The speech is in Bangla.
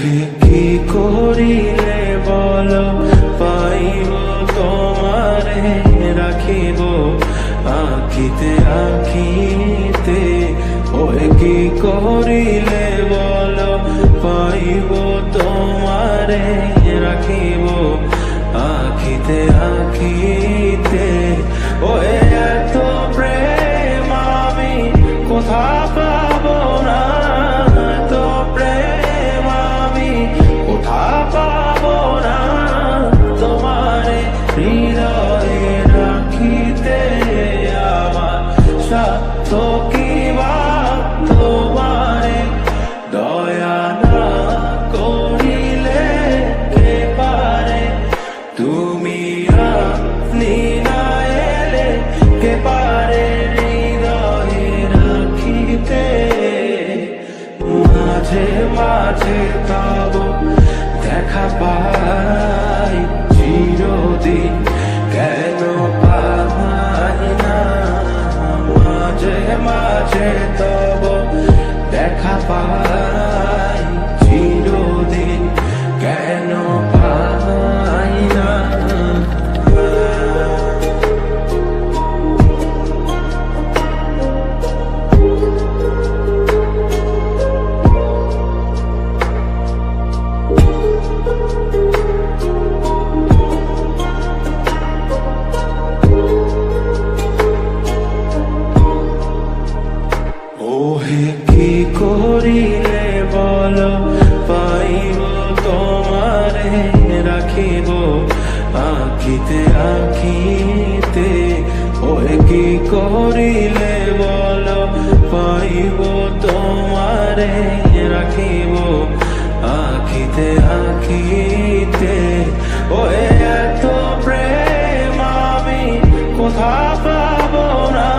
ওহে কি করিলে বলো পাইব তোমারে রাখিব আখিতে আখিতে। ওহে কি করিলে বলো পাইব তোমারে রাখিব আখিতে আখিতে। ওহে এত প্রেম আমি কোথা পাবো না, এত প্রেম আমি কোথা পাবো না। তোমারে হৃদয়ে রাখিতে আমার সাধ্য কি বা তোমারে দয়া না করিলে কে পারে। তুমি আপনি না এলে কে পারে হৃদয়ে রাখিতে। মাঝে মাঝে তব দেখা পাই চিরদিন কেন পাই না। মাঝে মাঝে তব দেখা পাই চিরদিন কেন পাই না। ওহে কি করিলে বলো পাইব তোমারে রাখিব আখিতে আখিতে। ওহে কি করিলে বলো পাইব তোমারে রাখিব আখিতে আখিতে। ওহে এত প্রেম আমি কোথা পাবো না,